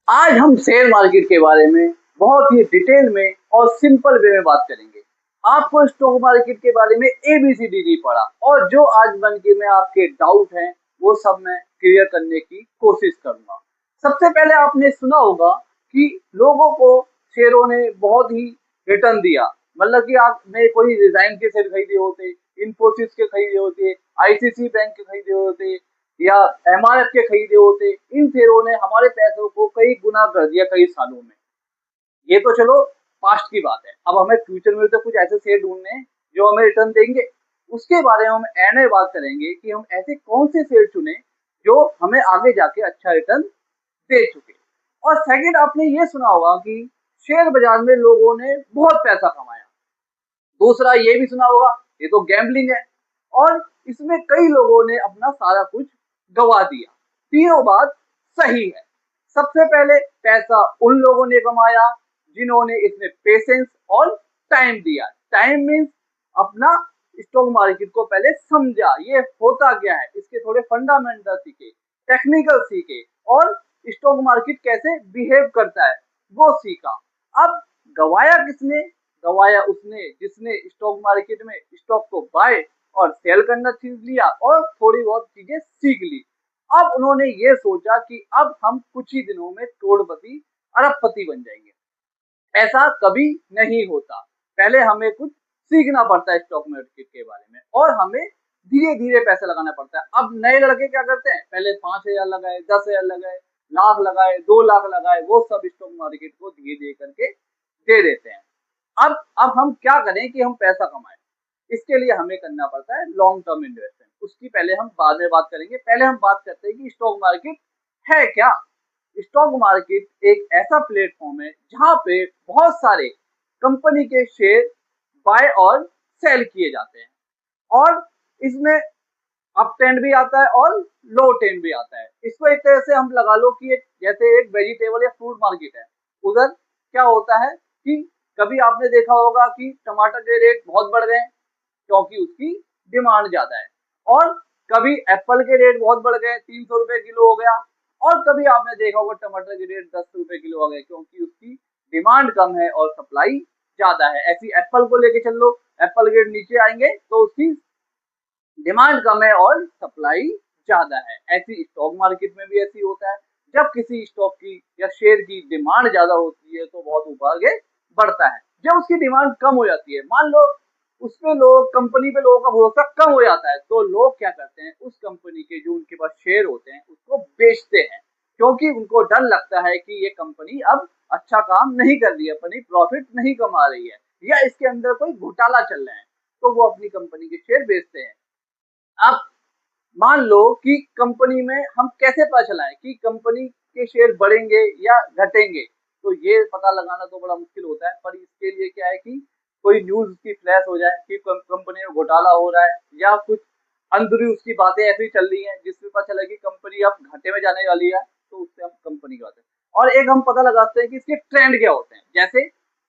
आज हम share market के बारे में बहुत ही डिटेल में और सिंपल वे में बात करेंगे। आपको स्टॉक मार्केट के बारे में एबीसीडी नहीं पढ़ा और जो आज बन के मैं आपके डाउट हैं वो सब मैं क्लियर करने की कोशिश करूंगा। सबसे पहले आपने सुना होगा कि लोगों को शेयरों ने बहुत ही रिटर्न दिया। मतलब कि आपने कोई रिजाइन के शेयर खरीदे होते, इन्फोसिस के खरीदे होते, आईसीसी बैंक के खरीदे होते या एमआरएफ के खरीदे होते, इन शेयरों ने हमारे पैसों को कई गुना कर दिया कई सालों में। ये तो चलो पास्ट की बात है। अब हमें फ्यूचर में तो कुछ ऐसे शेयर ढूंढने हैं जो हमें रिटर्न देंगे। उसके बारे में हम एन बात करेंगे कि हम ऐसे कौन से शेयर चुने जो हमें आगे जाके अच्छा रिटर्न दे चुके। और सेकंड, आपने ये सुना होगा कि शेयर बाजार में लोगों ने बहुत पैसा कमाया। दूसरा ये भी सुना होगा ये तो गैम्बलिंग है और इसमें कई लोगों ने अपना सारा कुछ गवा दिया। तीनों बात सही है। सबसे पहले पैसा उन लोगों ने कमाया जिन्होंने इसमें पेशेंस और टाइम दिया। टाइम मीन्स अपना स्टॉक मार्केट को पहले समझा, ये होता क्या है, इसके थोड़े फंडामेंटल सीखे, टेक्निकल सीखे और स्टॉक मार्केट कैसे बिहेव करता है वो सीखा। अब गवाया किसने? गवाया उसने जिसने स्टॉक मार्केट में स्टॉक को बाय और सेल करना सीख लिया और थोड़ी बहुत चीजें सीख ली। अब उन्होंने ये सोचा कि अब हम कुछ ही दिनों में करोड़पति अरबपति बन जाएंगे। ऐसा कभी नहीं होता। पहले हमें कुछ सीखना पड़ता है स्टॉक मार्केट के बारे में और हमें धीरे धीरे पैसा लगाना पड़ता है। अब नए लड़के क्या करते हैं, पहले 5,000 लगाए, 10,000 लगाए, लाख लगाए, 2 लाख लगाए, वो सब स्टॉक मार्केट को धीरे धीरे करके दे देते हैं। अब हम क्या करें कि हम पैसा कमाएं? इसके लिए हमें करना पड़ता है लॉन्ग टर्म इन्वेस्टमेंट। उसकी पहले हम बाद में बात करेंगे। पहले हम बात करते हैं कि स्टॉक मार्केट है क्या। स्टॉक मार्केट एक ऐसा प्लेटफॉर्म है जहां पे बहुत सारे कंपनी के शेयर बाय और सेल किए जाते हैं और इसमें अप ट्रेंड भी आता है और लो ट्रेंड भी आता है। इसको एक तरह से हम लगा लो कि एक जैसे एक वेजिटेबल या फ्रूट मार्केट है। उधर क्या होता है कि कभी आपने देखा होगा कि टमाटर के रेट बहुत बढ़ गए क्योंकि उसकी डिमांड ज्यादा है, और कभी एप्पल के रेट बहुत बढ़ गए, 300 रुपए किलो हो गया, और कभी आपने देखा होगा टमाटर के रेट 10 रुपए किलो हो गए क्योंकि उसकी डिमांड कम है और सप्लाई ज्यादा है। ऐसी एप्पल को लेके चल लो, एप्पल के रेट नीचे आएंगे तो उसकी डिमांड कम है और सप्लाई ज्यादा है। ऐसी स्टॉक मार्केट में भी ऐसी होता है। जब किसी स्टॉक की या शेयर की डिमांड ज्यादा होती है तो बहुत ऊपर आगे बढ़ता है। जब उसकी डिमांड कम हो जाती है, मान लो उसपे लोग कंपनी पे लोगों का भरोसा कम हो जाता है, तो लोग क्या करते हैं, उस कंपनी के जो उनके पास शेयर होते हैं उसको बेचते हैं क्योंकि उनको डर लगता है कि ये कंपनी अब अच्छा काम नहीं कर रही है, अपनी प्रॉफिट नहीं कमा रही है या इसके अंदर कोई घोटाला चल रहा है, तो वो अपनी कंपनी के शेयर बेचते हैं। अब मान लो कि कंपनी में हम कैसे पता चला है कि कंपनी के शेयर बढ़ेंगे या घटेंगे, तो ये पता लगाना तो बड़ा मुश्किल होता है। पर इसके लिए क्या है कि कोई न्यूज की फ्लैश हो जाए कि कंपनी में घोटाला हो रहा है या कुछ अंदरूनी उसकी बातें ऐसी चल रही हैं जिससे पता चला कि कंपनी अब घाटे में जाने वाली है, तो उससे हम कंपनी के बात है। और एक हम पता लगाते हैं कि इसके ट्रेंड क्या होते हैं, जैसे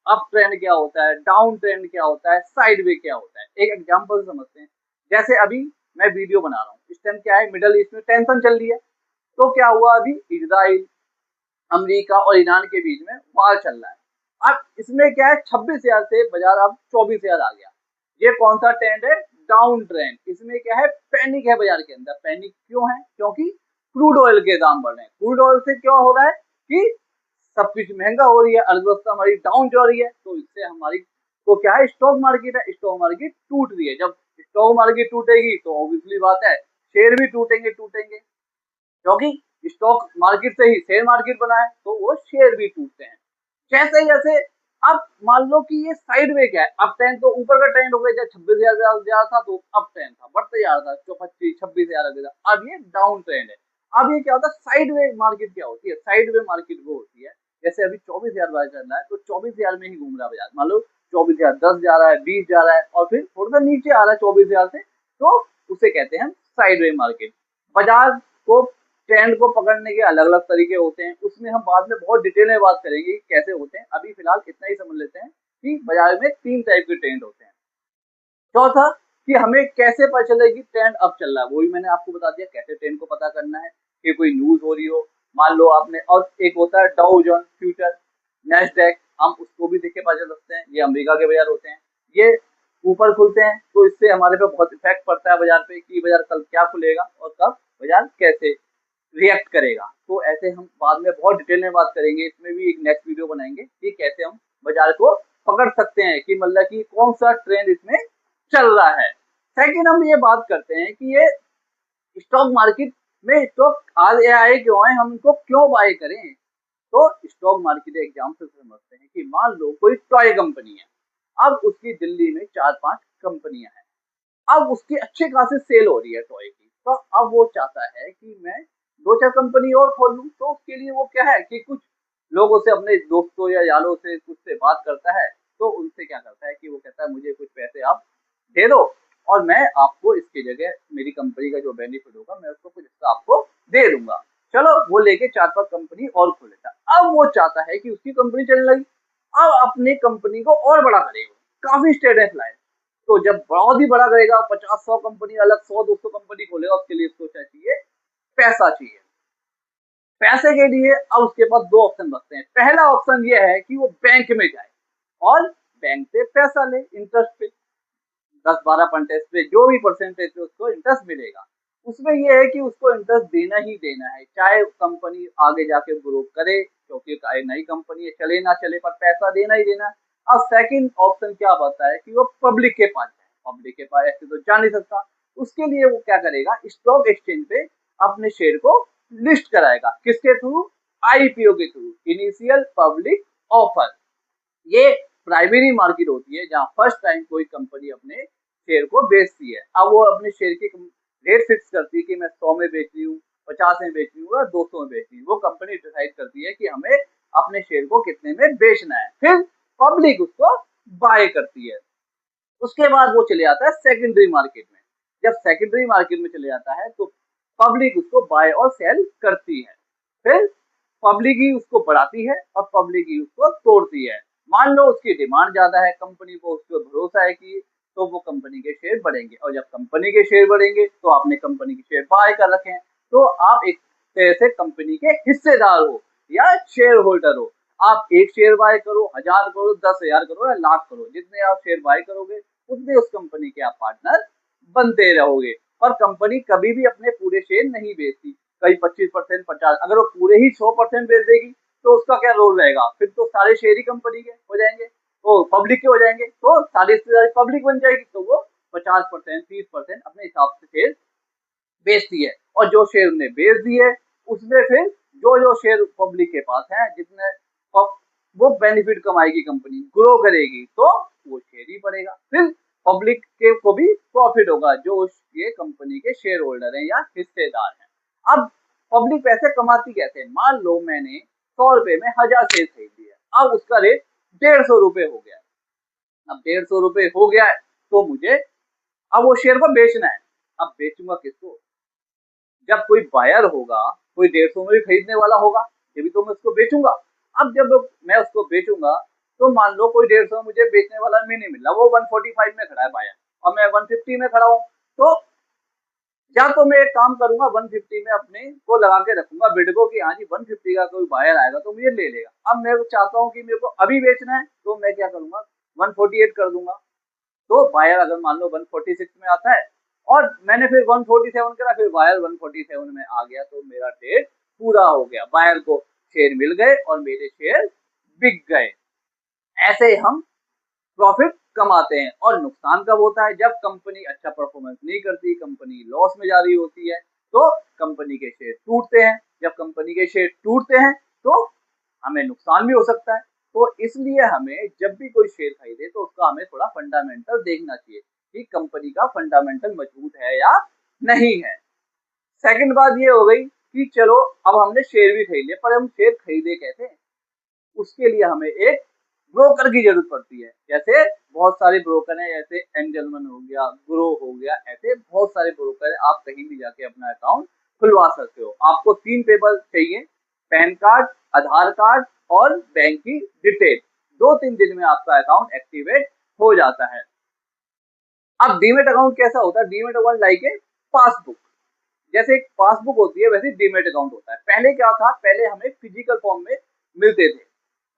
अप ट्रेंड क्या होता है, डाउन ट्रेंड क्या होता है, साइड वे क्या होता है। एक एग्जाम्पल समझते हैं। जैसे अभी मैं वीडियो बना रहा हूँ, इस टाइम क्या है, मिडल ईस्ट में टेंशन चल रही है। तो क्या हुआ, अभी इजराइल, अमेरिका और ईरान के बीच में वार चल रहा है। अब इसमें क्या है, 26,000 से बाजार अब 24,000 आ गया। ये कौन सा ट्रेंड है? Down trend. इसमें क्या है, पैनिक है बाजार के अंदर। पैनिक क्यों है? क्योंकि क्रूड ऑयल के दाम बढ़ रहे हैं। क्रूड ऑयल से क्या हो रहा है कि सब कुछ महंगा हो रही है, अर्थव्यवस्था हमारी डाउन जा रही है, तो इससे हमारी तो क्या है, स्टॉक मार्केट है, स्टॉक मार्केट टूट रही है। जब स्टॉक मार्केट टूटेगी तो ऑब्वियसली बात है शेयर भी टूटेंगे टूटेंगे, क्योंकि स्टॉक मार्केट से ही शेयर मार्केट बना है, तो वो शेयर भी टूटते हैं। जैसे जैसे अब मान लो कि ये साइड वे क्या है, अप ट्रेंड तो ऊपर का ट्रेंड हो गया, जब 26,000 जा रहा था तो अप ट्रेंड था, बढ़ते जा रहा था, जो 25-26,000 आ गया। अब ये डाउन ट्रेंड है। अब ये क्या होता है, साइड वे मार्केट क्या होती है? साइड वे मार्केट वो होती है, जैसे अभी 24,000 बाजार चल रहा है तो 24,000 में ही घूम रहा है बाजार। मान लो 24,000 10 जा रहा है, 20 जा रहा है और फिर थोड़ा सा नीचे आ रहा है 24,000 से, तो उसे कहते हैं साइड वे मार्केट। बाजार को ट्रेंड को पकड़ने के अलग अलग तरीके होते हैं, उसमें हम बाद में बहुत डिटेल में बात करेंगे कि कैसे होते हैं। अभी फिलहाल इतना ही समझ लेते हैं कि बाजार में 3 टाइप के ट्रेंड होते हैं। चौथा, कि हमें कैसे पता चले कि ट्रेंड अब चल रहा है, वो भी मैंने आपको बता दिया कैसे ट्रेंड को पता करना है। कि कोई न्यूज हो रही हो, मान लो आपने, और एक होता है डाउ जोन्स फ्यूचर, नैस्डैक, हम उसको भी देख के पता चल सकते हैं, ये अमेरिका के बाजार होते हैं। ये ऊपर खुलते हैं तो इससे हमारे पे बहुत इफेक्ट पड़ता है बाजार पे कि बाजार कल क्या खुलेगा और कब बाजार कैसे रिएक्ट करेगा। तो ऐसे हम बाद में बहुत डिटेल में बात करेंगे, इसमें भी एक नेक्स्ट वीडियो बनाएंगे कि कैसे हम बाजार को पकड़ सकते हैं, कि मतलब कि कौन सा ट्रेंड इसमें चल रहा है। सेकंड हम ये बात करते हैं कि ये स्टॉक मार्केट में स्टॉक आज आए क्यों है, हम इनको क्यों बाय करें। तो स्टॉक मार्केट एग्जाम्पल से समझते हैं कि मान लो कोई टॉय कंपनी है, अब उसकी दिल्ली में 4-5 कंपनियां हैं, अब उसकी अच्छे खासे सेल हो रही है टॉय की, तो अब वो चाहता है कि मैं 2-4 कंपनी और खोल लूं। तो उसके लिए वो क्या है कि कुछ लोगों से, अपने दोस्तों या यारों से कुछ से बात करता है, तो उनसे क्या करता है कि वो कहता है मुझे कुछ पैसे आप दे दो और मैं आपको इसकी जगह मेरी कंपनी का जो बेनिफिट होगा मैं उसको कुछ हिस्सा आपको दे दूंगा। चलो वो लेके 4-5 कंपनी और खोल लेता है। अब वो चाहता है कि उसकी कंपनी चलने लगी, अब अपनी कंपनी को और बड़ा करेगा, काफी स्टेटस लाए। तो जब बहुत ही बड़ा करेगा, 50-100 कंपनी अलग, 100-200 कंपनी खोलेगा, उसके लिए उसको क्या चाहिए, पैसा चाहिए। पैसे के लिए अब उसके पास दो ऑप्शन बचते हैं। पहला ऑप्शन ये है कि वो बैंक में जाए और बैंक से पैसा ले इंटरेस्ट पे, 10-12% पे, जो भी परसेंटेज पे उसको इंटरेस्ट मिलेगा। उसमें ये है कि उसको इंटरेस्ट देना ही देना है, चाहे कंपनी आगे जाके ग्रो करे, क्योंकि नई कंपनी है, चले ना चले पर पैसा देना ही देना है। अब सेकंड ऑप्शन क्या बता है कि वो पब्लिक के पास जाए, पब्लिक के पास ऐसे तो जा नहीं सकता। उसके लिए वो क्या करेगा, स्टॉक एक्सचेंज पे अपने शेयर को लिस्ट कराएगा, किसके थ्रू, आईपीओ के थ्रू, इनिशियल पब्लिक ऑफर। ये प्राइमरी मार्केट होती है जहां फर्स्ट टाइम कोई कंपनी अपने शेयर को बेचती है। अब वो अपने शेयर की रेट फिक्स करती है कि मैं 100 में बेच रही हूँ, 50 में बेच रही हूँ या 200 में बेच रही हूँ। वो कंपनी डिसाइड करती है कि हमें अपने शेयर को कितने में बेचना है, फिर पब्लिक उसको बाय करती है। उसके बाद वो चले जाता है सेकेंडरी मार्केट में। जब सेकेंडरी मार्केट में चले जाता है तो पब्लिक उसको बाय और सेल करती है, फिर पब्लिक ही उसको बढ़ाती है और पब्लिक ही उसको तोड़ती है। मान लो उसकी डिमांड ज्यादा है, कंपनी को उस पर भरोसा है कि तो वो कंपनी के शेयर बढ़ेंगे, और जब कंपनी के शेयर बढ़ेंगे तो आपने कंपनी के शेयर बाय कर रखे हैं, तो आप एक तरह से कंपनी के हिस्सेदार हो या शेयर होल्डर हो। आप एक शेयर बाय करो, 1000 करो, 10,000 करो या लाख करो, जितने आप शेयर बाय करोगे उतने उस कंपनी के आप पार्टनर बनते रहोगे। और कंपनी कभी भी अपने पूरे शेयर नहीं बेचती, कई 25%, 50, अगर वो पूरे ही 100% बेच देगी तो उसका क्या रोल रहेगा, फिर तो सारे शेयर ही कंपनी के हो जाएंगे, वो पब्लिक के हो जाएंगे, तो सारी पब्लिक बन जाएगी, तो वो 50%, 30% अपने हिसाब से शेयर बेचती है। और जो शेयर उन्हें बेच दिए उसमें फिर जो जो शेयर पब्लिक के पास है, जितने वो बेनिफिट कमाएगी, कंपनी ग्रो करेगी तो वो शेयर ही बढ़ेगा, फिर पब्लिक के को भी प्रॉफिट होगा जो ये कंपनी के शेयर होल्डर हैं या हिस्सेदार हैं। अब पब्लिक पैसे कमाती कैसे है, मान लो मैंने 100 रुपए में 1000 शेयर खरीद लिया, अब उसका रेट 150 रुपए हो गया। अब 150 रुपए हो गया है तो मुझे अब वो शेयर को बेचना है। अब बेचूंगा किसको, जब कोई बायर होगा, कोई 150 में भी खरीदने वाला होगा, ये भी तो मैं उसको बेचूंगा। अब जब मैं उसको बेचूंगा तो मान लो कोई 150 में मुझे बेचने वाला में नहीं मिला, वो 145 में खड़ा है बायर और मैं 150 में खड़ा हूँ, तो या तो मैं एक काम करूंगा, 150 में अपने को लगा के रखूंगा बिड को कि हाँ जी 150 का कोई बायर आएगा तो मुझे ले लेगा। अब मैं चाहता हूँ कि मेरे को अभी बेचना है तो मैं क्या करूंगा, 148 कर दूंगा। तो बायर अगर मान लो 146 में आता है और मैंने फिर 147 करा, फिर बायर 147 में आ गया, तो मेरा ट्रेड पूरा हो गया, बायर को शेयर मिल गए और मेरे शेयर बिक गए। ऐसे हम प्रॉफिट कमाते हैं। और नुकसान कब होता है, जब कंपनी अच्छा परफॉर्मेंस नहीं करती, कंपनी लॉस में जा रही होती है, तो कंपनी के शेयर टूटते हैं। जब कंपनी के शेयर टूटते हैं तो हमें नुकसान भी हो सकता है। तो इसलिए हमें जब भी कोई शेयर खरीदे तो उसका हमें थोड़ा फंडामेंटल देखना चाहिए कि कंपनी का फंडामेंटल मजबूत है या नहीं है। सेकंड बात ये हो गई कि चलो अब हमने शेयर भी खरीद लिया, पर हम शेयर खरीदे कैसे, उसके लिए हमें एक ब्रोकर की जरूरत पड़ती है। जैसे बहुत सारे ब्रोकर हैं, जैसे एंजलमन हो गया, ग्रो हो गया, ऐसे बहुत सारे ब्रोकर हैं, आप कहीं भी जाके अपना अकाउंट खुलवा सकते हो। आपको 3 पेपर चाहिए, पैन कार्ड, आधार कार्ड और बैंक की डिटेल। 2-3 दिन में आपका अकाउंट एक्टिवेट हो जाता है। अब डीमेट अकाउंट कैसा होता है, demat account like a passbook, जैसे एक पासबुक होती है वैसे डीमेट अकाउंट होता है। पहले क्या था, पहले हमें फिजिकल फॉर्म में मिलते थे,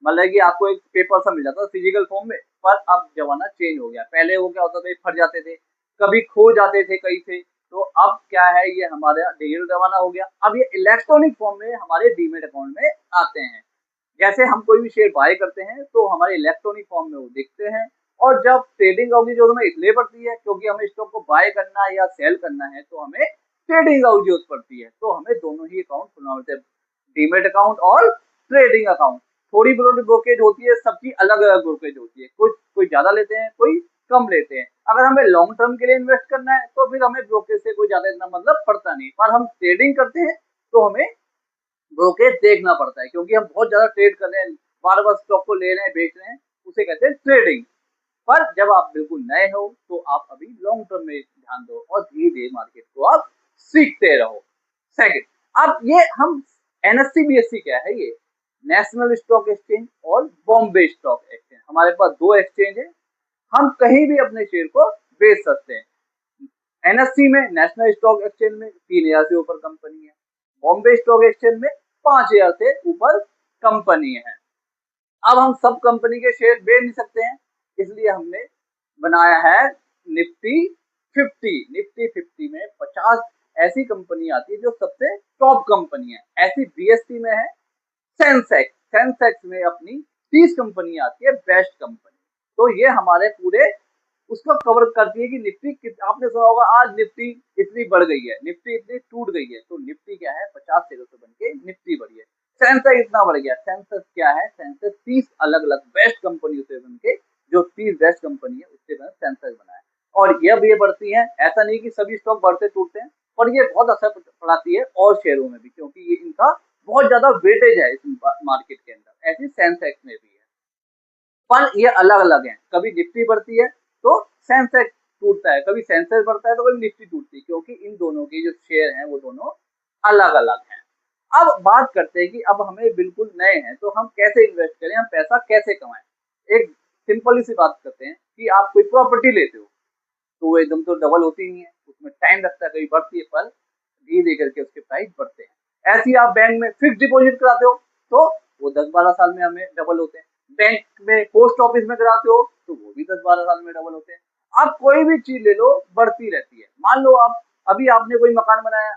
मतलब कि आपको एक पेपर सा मिल जाता था फिजिकल फॉर्म में। पर अब जमाना चेंज हो गया, पहले वो क्या होता था, फट जाते थे, कभी खो जाते थे कहीं से। तो अब क्या है, ये हमारा डिजिटल जमाना हो गया। अब ये इलेक्ट्रॉनिक फॉर्म में हमारे डीमेट अकाउंट में आते हैं। जैसे हम कोई भी शेयर बाय करते हैं तो हमारे इलेक्ट्रॉनिक फॉर्म में वो दिखते हैं, और जब ट्रेडिंग होगी जो हमें इसलिए पड़ती है क्योंकि हमें स्टॉक को बाय करना है या सेल करना है, तो हमें ट्रेडिंग हाउस जरूरत पड़ती है। तो हमें दोनों ही अकाउंट खुलना होते हैं, डीमेट अकाउंट और ट्रेडिंग अकाउंट। थोड़ी ब्रोकेज होती है, सबकी अलग अलग ब्रोकेज होती है, कुछ कोई ज्यादा लेते हैं, कोई कम लेते हैं। अगर हमें लॉन्ग टर्म के लिए इन्वेस्ट करना है तो फिर हमें ब्रोकेज से कोई ज्यादा इतना मतलब पड़ता नहीं, पर हम ट्रेडिंग करते हैं तो हमें ब्रोकेज देखना पड़ता है, क्योंकि हम बहुत ज्यादा ट्रेड कर रहे हैं, बार बार स्टॉक को ले रहे हैं, बेच रहे हैं, उसे कहते हैं ट्रेडिंग। पर जब आप बिल्कुल नए हो तो आप अभी लॉन्ग टर्म में ध्यान दो और धीरे धीरे मार्केट को आप सीखते रहो। सेकंड, अब ये हम एनएससी बीएससी क्या है, ये नेशनल स्टॉक एक्सचेंज और बॉम्बे स्टॉक एक्सचेंज, हमारे पास दो एक्सचेंज है, हम कहीं भी अपने शेयर को बेच सकते हैं। एनएससी में, नेशनल स्टॉक एक्सचेंज में 3,000 से ऊपर कंपनी है, बॉम्बे स्टॉक एक्सचेंज में 5,000 से ऊपर कंपनी है। अब हम सब कंपनी के शेयर बेच नहीं सकते हैं, इसलिए हमने बनाया है निफ्टी 50। निफ्टी 50 में 50 ऐसी कंपनी आती है जो सबसे टॉप कंपनी है। ऐसी बीएससी में है सेंसेक्स, सेंसेक्स में अपनी 30 कंपनी आती है बेस्ट कंपनी। तो ये हमारे पूरे उसको कवर करती है कि निफ्टी, आपने सुना होगा आज निफ्टी इतनी बढ़ गई है, निफ्टी इतनी टूट गई है, तो निफ्टी क्या है 50 शेयरों से बन के निफ्टी बढ़ी है। सेंसेक्स इतना बढ़ गया, सेंसेक्स क्या है, सेंसेक्स 30 अलग अलग बेस्ट कंपनी से बन के, जो 30 बेस्ट कंपनी है उससे बना सेंसेक्स बना है। और ये बढ़ती है, ऐसा नहीं कि सभी स्टॉक बढ़ते टूटते हैं, पर ये बहुत असर पड़ाती है और शेयरों में भी, क्योंकि ये इनका बहुत ज्यादा वेटेज है इस मार्केट के अंदर। ऐसी सेंसेक्स में भी है, पर ये अलग अलग है, कभी निफ्टी बढ़ती है तो सेंसेक्स टूटता है, कभी सेंसेक्स बढ़ता है तो कभी निफ्टी टूटती है, क्योंकि इन दोनों के जो शेयर हैं वो दोनों अलग अलग हैं। अब बात करते हैं कि अब हमें बिल्कुल नए हैं तो हम कैसे इन्वेस्ट करें, हम पैसा कैसे कमाएं। एक सिंपल सी बात करते हैं कि आप कोई प्रॉपर्टी लेते हो तो वो एकदम तो डबल होती नहीं है, उसमें टाइम लगता है, कभी बढ़ती है, पर धीरे धीरे करके उसके प्राइस बढ़ते हैं। ऐसे ही आप बैंक में फिक्स डिपॉजिट कराते हो तो वो 10-12 साल में हमें डबल होते हैं। बैंक में, पोस्ट ऑफिस में कराते हो तो वो भी 10-12 साल में डबल होते हैं। आप कोई भी चीज ले लो बढ़ती रहती है। मान लो आप अभी आपने कोई मकान बनाया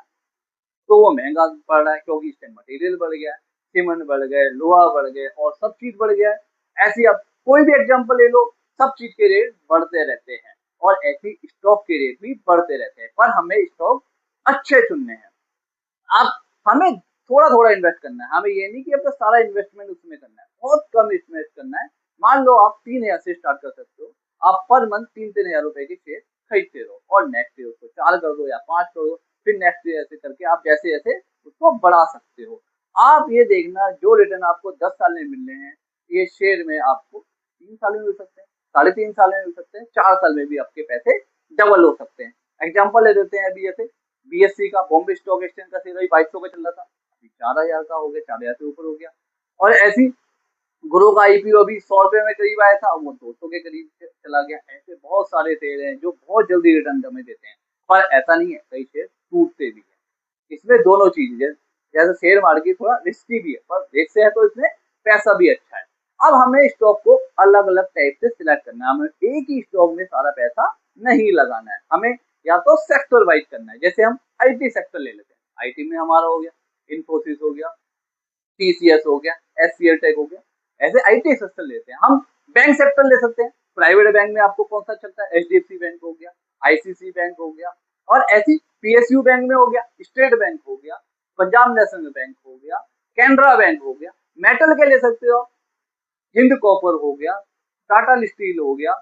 तो वो महंगा पड़ रहा है क्योंकि इसका मटेरियल बढ़ गया है, सीमेंट बढ़ गए, लोहा बढ़ गए और सब चीज बढ़ गया है। ऐसे ही आप कोई भी एग्जांपल ले लो, सब चीज के रेट बढ़ते रहते हैं, और ऐसे स्टॉक के रेट भी बढ़ते रहते हैं, पर हमें स्टॉक अच्छे चुनने हैं। अब हमें थोड़ा थोड़ा इन्वेस्ट करना है, हमें ये नहीं कि अपना सारा इन्वेस्टमेंट उसमें करना है, बहुत कम इन्वेस्ट करना है। मान लो आप 3,000 से स्टार्ट कर सकते हो, आप पर मंथ 3-3 हजार रुपए के शेयर खरीदते रहो, और नेक्स्ट ईयर उसको 4 कर दो या 5 कर दो, फिर नेक्स्ट ईयर ऐसे करके आप जैसे जैसे उसको बढ़ा सकते हो। आप ये देखना जो रिटर्न आपको 10 साल में मिल रहे हैं, ये शेयर में आपको 3 साल में मिल सकते हैं, 3.5 साल में मिल सकते हैं, 4 साल में भी आपके पैसे डबल हो सकते हैं। एग्जाम्पल ले देते हैं, अभी जैसे बीएससी का, बॉम्बे स्टॉक एक्सचेंज का शेयर अभी 2200 का चल रहा था, अभी 4,000 का हो गया, 4,000 से ऊपर हो गया। और ऐसी ग्रो का आईपीओ अभी 100 रुपए में करीब आया था, वो 200 के करीब चला गया। ऐसे बहुत सारे शेयर हैं जो बहुत जल्दी रिटर्न हमें देते हैं, पर ऐसा नहीं है, कई शेयर टूटते भी है। इसमें दोनों चीज है, जैसे शेयर मार्केट थोड़ा रिस्की भी है, पर रिस्क है तो इसमें पैसा भी अच्छा है। अब हमें स्टॉक को अलग अलग टाइप से सिलेक्ट करना है, हमें एक ही स्टॉक में सारा पैसा नहीं लगाना है, हमें या तो सेक्टर वाइज करना है। जैसे हम आईटी सेक्टर ले लेते हैं, आईटी में हमारा हो गया इन्फोसिस हो गया, टीसीएस हो गया, एचसीएल टेक हो गया, ऐसे आईटी सेक्टर लेते हैं। हम बैंक सेक्टर ले सकते हैं, प्राइवेट बैंक में आपको कौन सा चलता है, एचडीएफसी बैंक हो गया, आईसीसी बैंक हो गया, और ऐसी पीएसयू बैंक में हो गया, स्टेट बैंक हो गया, पंजाब नेशनल बैंक हो गया, कैनरा बैंक हो गया। मेटल के ले सकते हो, हिंद कॉपर हो गया, टाटा स्टील हो गया,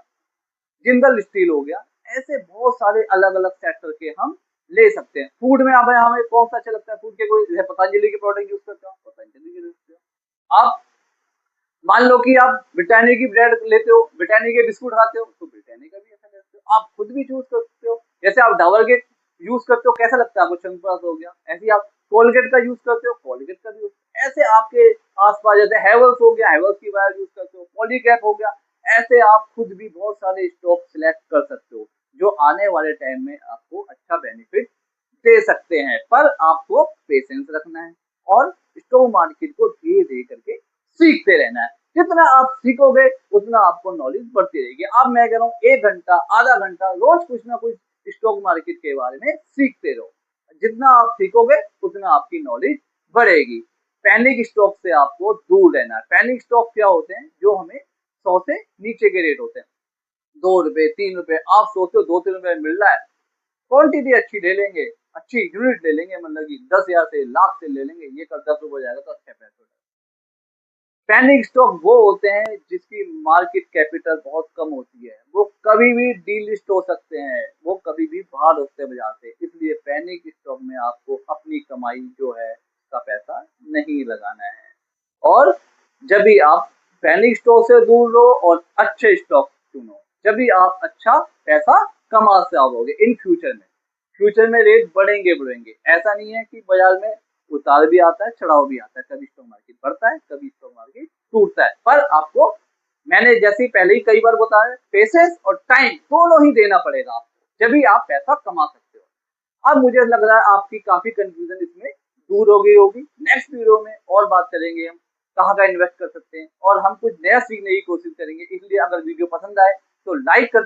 जिंदल स्टील हो गया। ऐसे बहुत सारे अलग अलग सेक्टर के हम ले सकते हैं। फूड में अब हमें कौन सा अच्छा लगता है, फूड के कोई पतंजलि के प्रोडक्ट यूज करते हो, पतंजलि के लेते हो। आप मान लो कि आप ब्रिटानिया की ब्रेड लेते हो, ब्रिटानिया के बिस्कुट खाते हो, तो ब्रिटानिया का भी अच्छा लेते हो। आप खुद भी चूज कर सकते हो, जैसे आप डाबर के यूज करते हो, कैसा लगता है आपको, चंपास हो गया। ऐसे ही आप कोलगेट का यूज करते हो, कोलगेट का भी यूज, ऐसे आपके आसपास जैसे हैवल्स हो गया, हैवल्स की वायर यूज करते हो, पॉलीकैप हो गया। ऐसे आप खुद भी बहुत सारे स्टॉक सिलेक्ट कर सकते हो जो आने वाले टाइम में आपको अच्छा बेनिफिट ले सकते हैं, पर आपको पेशेंस रखना है और स्टॉक मार्केट को धीरे धीरे करके सीखते रहना है। जितना आप सीखोगे उतना आपको नॉलेज बढ़ती रहेगी। अब मैं कह रहा हूँ 1 घंटा, आधा घंटा रोज कुछ ना कुछ स्टॉक मार्केट के बारे में सीखते रहो। जितना आप सीखोगे उतना आपकी नॉलेज बढ़ेगी। पैनिक स्टॉक से आपको दूर रहना है। पैनिक स्टॉक क्या होते हैं? जो हमें 100 से नीचे के रेट होते हैं, 2 रुपए 3 रुपए। आप सोचते हो 2-3 रुपए मिल रहा है, क्वांटिटी अच्छी ले लेंगे, अच्छी यूनिट ले लेंगे, मतलब कि 10,000 से लाख से ले लेंगे, ये कल 10 रुपए जाएगा तो अच्छा पैसा। पैनिक स्टॉक वो होते हैं जिसकी मार्केट कैपिटल बहुत कम होती है, वो कभी भी डीलिस्ट हो सकते हैं, वो कभी भी बाहर होते हैं बाजार से। इसलिए पैनिक स्टॉक में आपको अपनी कमाई जो है उसका पैसा नहीं लगाना है। और जब भी आप पैनिक स्टॉक से दूर रहो और अच्छे स्टॉक चुनो, जब भी आप अच्छा पैसा कमा सकोगे इन फ्यूचर में। फ्यूचर में रेट बढ़ेंगे बढ़ेंगे, ऐसा नहीं है कि बाजार में उतार भी आता है, चढ़ाव भी आता है, कभी स्टॉक मार्केट बढ़ता है, कभी स्टॉक मार्केट टूटता है। पर आपको, मैंने जैसे पहले ही कई बार बताया, पेशेंस और टाइम दोनों ही देना पड़ेगा आपको, जब भी आप पैसा कमा सकते हो। अब मुझे लग रहा है आपकी काफी कंफ्यूजन इसमें दूर हो गई होगी। नेक्स्ट वीडियो में और बात करेंगे हम कहाँ का इन्वेस्ट कर सकते हैं और हम कुछ नया सीखने की कोशिश करेंगे। इसलिए अगर वीडियो पसंद आए तो लाइक कर